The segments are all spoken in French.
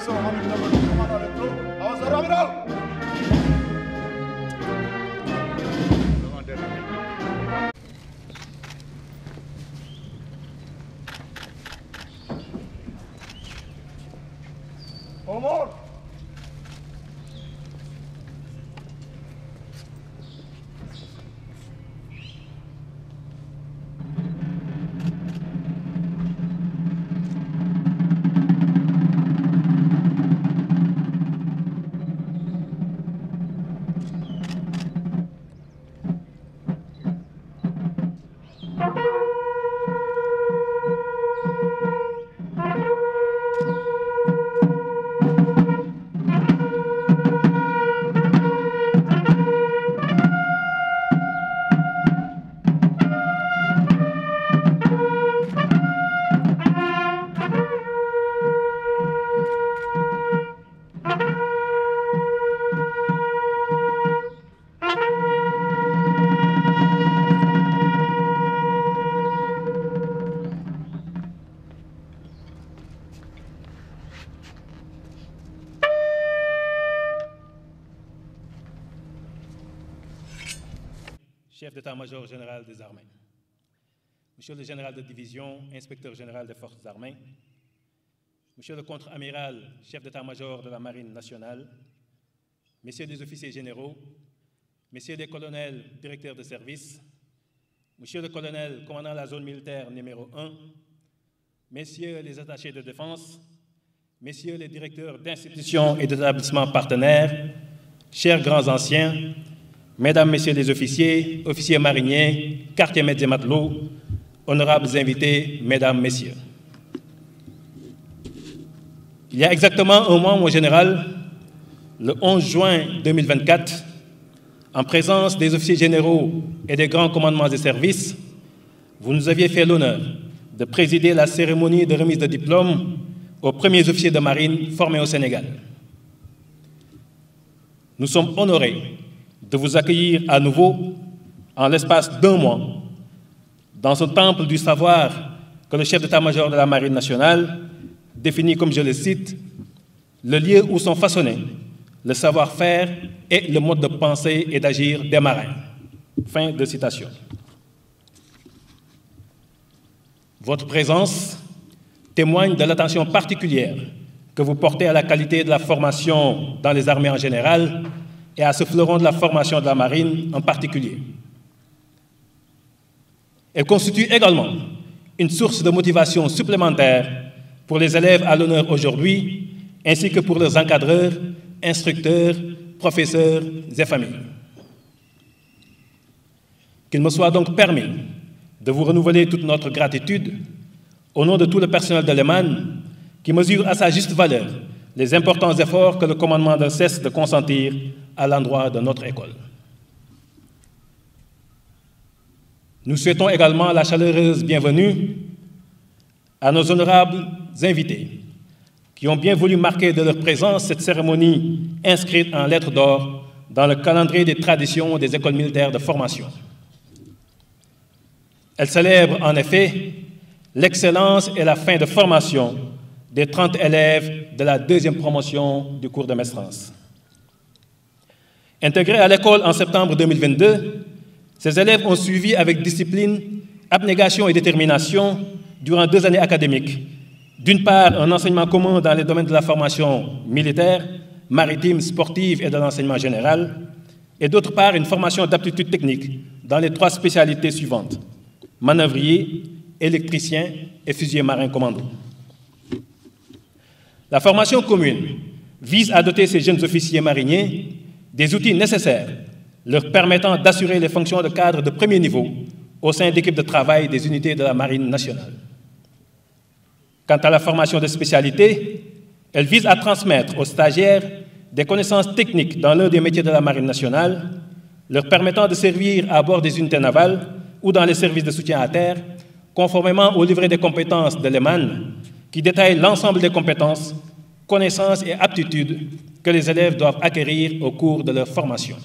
Action Hamid Damadou, commandant de troupes, avanceur amiral. Au mort. Chef d'état-major général des armées, Monsieur le général de division, inspecteur général des forces armées, Monsieur le contre-amiral, chef d'état-major de la Marine nationale, Messieurs les officiers généraux, Messieurs les colonels, directeurs de service, Monsieur le colonel, commandant la zone militaire numéro 1, Messieurs les attachés de défense, Messieurs les directeurs d'institutions et d'établissements partenaires, chers grands anciens, Mesdames, Messieurs les officiers, officiers mariniers, quartiers-maîtres et matelots, honorables invités, Mesdames, Messieurs. Il y a exactement un mois, mon général, le 11 juin 2024, en présence des officiers généraux et des grands commandements des services, vous nous aviez fait l'honneur de présider la cérémonie de remise de diplôme aux premiers officiers de marine formés au Sénégal. Nous sommes honorés de vous accueillir à nouveau en l'espace d'1 mois dans ce temple du savoir que le chef d'état-major de la Marine nationale définit comme, je le cite, le lieu où sont façonnés le savoir-faire et le mode de pensée et d'agir des marins. Fin de citation. Votre présence témoigne de l'attention particulière que vous portez à la qualité de la formation dans les armées en général et à ce fleuron de la formation de la marine en particulier. Elle constitue également une source de motivation supplémentaire pour les élèves à l'honneur aujourd'hui, ainsi que pour leurs encadreurs, instructeurs, professeurs et familles. Qu'il me soit donc permis de vous renouveler toute notre gratitude au nom de tout le personnel de l'EMAN qui mesure à sa juste valeur les importants efforts que le commandement ne cesse de consentir à l'endroit de notre école. Nous souhaitons également la chaleureuse bienvenue à nos honorables invités qui ont bien voulu marquer de leur présence cette cérémonie inscrite en lettres d'or dans le calendrier des traditions des écoles militaires de formation. Elle célèbre en effet l'excellence et la fin de formation des 30 élèves de la 2e promotion du cours de maîtrise. Intégrés à l'école en septembre 2022, ces élèves ont suivi avec discipline, abnégation et détermination durant 2 années académiques. D'une part, un enseignement commun dans les domaines de la formation militaire, maritime, sportive et de l'enseignement général, et d'autre part, une formation d'aptitude technique dans les 3 spécialités suivantes: manœuvrier, électricien et fusilier marin commando. La formation commune vise à doter ces jeunes officiers mariniers des outils nécessaires leur permettant d'assurer les fonctions de cadre de premier niveau au sein d'équipes de travail des unités de la Marine nationale. Quant à la formation de spécialité, elle vise à transmettre aux stagiaires des connaissances techniques dans l'un des métiers de la Marine nationale, leur permettant de servir à bord des unités navales ou dans les services de soutien à terre, conformément au livret des compétences de l'EMAN, qui détaille l'ensemble des compétences, connaissances et aptitudes que les élèves doivent acquérir au cours de leur formation.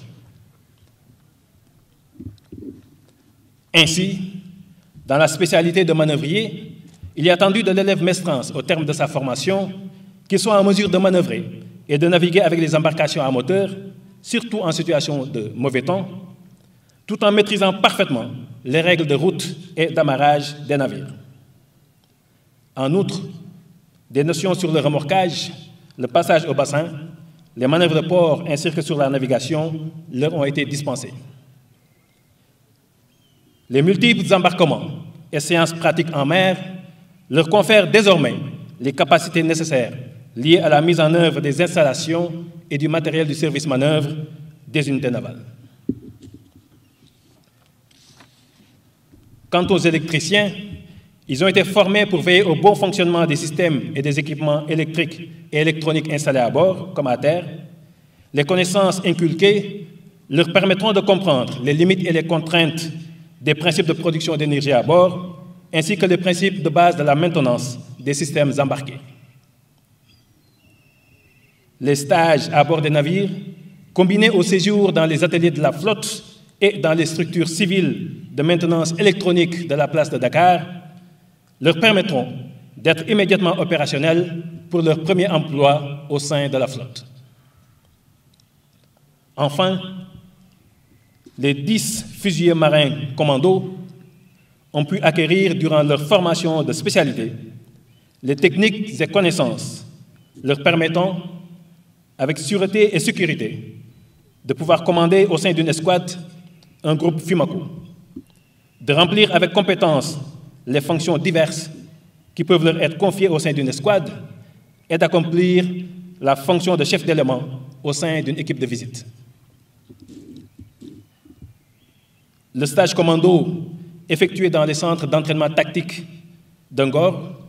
Ainsi, dans la spécialité de manœuvrier, il est attendu de l'élève maestrance, au terme de sa formation, qu'ils soient en mesure de manœuvrer et de naviguer avec les embarcations à moteur, surtout en situation de mauvais temps, tout en maîtrisant parfaitement les règles de route et d'amarrage des navires. En outre, des notions sur le remorquage, le passage au bassin, les manœuvres de port ainsi que sur la navigation leur ont été dispensées. Les multiples embarquements et séances pratiques en mer leur confèrent désormais les capacités nécessaires liées à la mise en œuvre des installations et du matériel du service manœuvre des unités navales. Quant aux électriciens, ils ont été formés pour veiller au bon fonctionnement des systèmes et des équipements électriques et électroniques installés à bord, comme à terre. Les connaissances inculquées leur permettront de comprendre les limites et les contraintes des principes de production d'énergie à bord, ainsi que les principes de base de la maintenance des systèmes embarqués. Les stages à bord des navires, combinés au séjour dans les ateliers de la flotte et dans les structures civiles de maintenance électronique de la place de Dakar, leur permettront d'être immédiatement opérationnels pour leur premier emploi au sein de la flotte. Enfin, les 10 fusiliers marins commandos ont pu acquérir durant leur formation de spécialité les techniques et connaissances leur permettant, avec sûreté et sécurité, de pouvoir commander au sein d'une escouade un groupe FUMACO, de remplir avec compétence les fonctions diverses qui peuvent leur être confiées au sein d'une escouade et d'accomplir la fonction de chef d'élément au sein d'une équipe de visite. Le stage commando effectué dans les centres d'entraînement tactique d'Angor,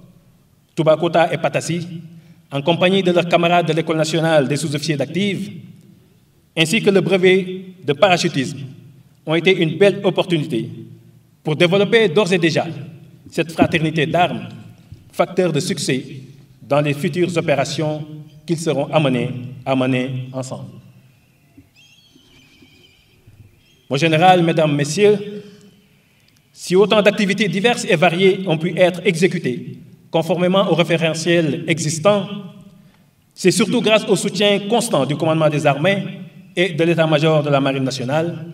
Toubacouta et Patassi, en compagnie de leurs camarades de l'École nationale des sous-officiers d'active, ainsi que le brevet de parachutisme, ont été une belle opportunité pour développer d'ores et déjà cette fraternité d'armes, facteur de succès dans les futures opérations qu'ils seront amenés à mener ensemble. Mon général, mesdames, messieurs, si autant d'activités diverses et variées ont pu être exécutées conformément aux référentiels existants, c'est surtout grâce au soutien constant du commandement des armées et de l'état-major de la Marine nationale,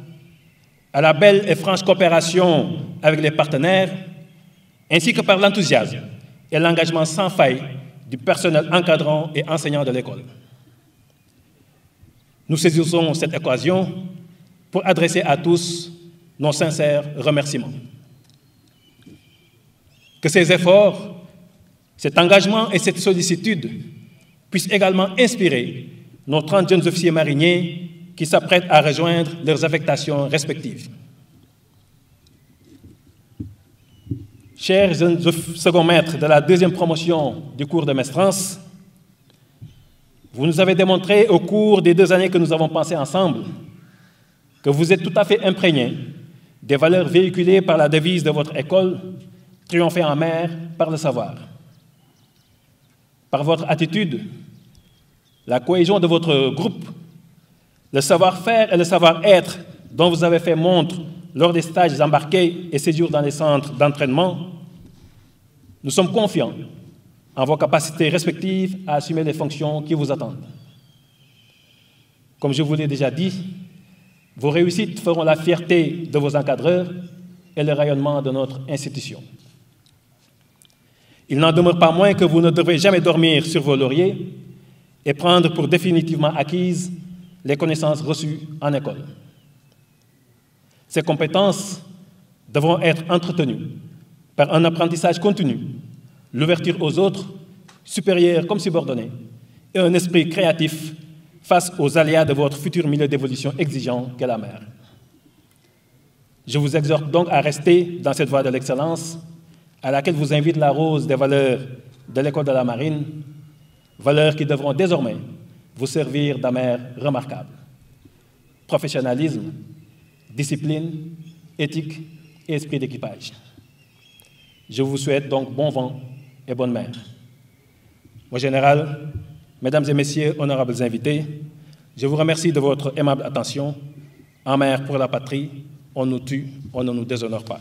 à la belle et franche coopération avec les partenaires, ainsi que par l'enthousiasme et l'engagement sans faille du personnel encadrant et enseignant de l'école. Nous saisissons cette occasion pour adresser à tous nos sincères remerciements. Que ces efforts, cet engagement et cette sollicitude puissent également inspirer nos 30 jeunes officiers mariniers qui s'apprêtent à rejoindre leurs affectations respectives. Chers jeunes second maîtres de la deuxième promotion du cours de Mestrance, vous nous avez démontré au cours des 2 années que nous avons pensé ensemble que vous êtes tout à fait imprégnés des valeurs véhiculées par la devise de votre école, triompher en mer par le savoir. Par votre attitude, la cohésion de votre groupe, le savoir-faire et le savoir-être dont vous avez fait montre lors des stages embarqués et séjours dans les centres d'entraînement, nous sommes confiants en vos capacités respectives à assumer les fonctions qui vous attendent. Comme je vous l'ai déjà dit, vos réussites feront la fierté de vos encadreurs et le rayonnement de notre institution. Il n'en demeure pas moins que vous ne devrez jamais dormir sur vos lauriers et prendre pour définitivement acquises les connaissances reçues en école. Ces compétences devront être entretenues par un apprentissage continu, l'ouverture aux autres, supérieurs comme subordonnés, et un esprit créatif face aux aléas de votre futur milieu d'évolution exigeant qu'est la mer. Je vous exhorte donc à rester dans cette voie de l'excellence à laquelle vous invite la rose des valeurs de l'École de la Marine, valeurs qui devront désormais vous servir d'amère remarquable. Professionnalisme, discipline, éthique et esprit d'équipage. Je vous souhaite donc bon vent et bonne mer. Mon général, mesdames et messieurs, honorables invités, je vous remercie de votre aimable attention. En mer pour la patrie, on nous tue, on ne nous déshonore pas.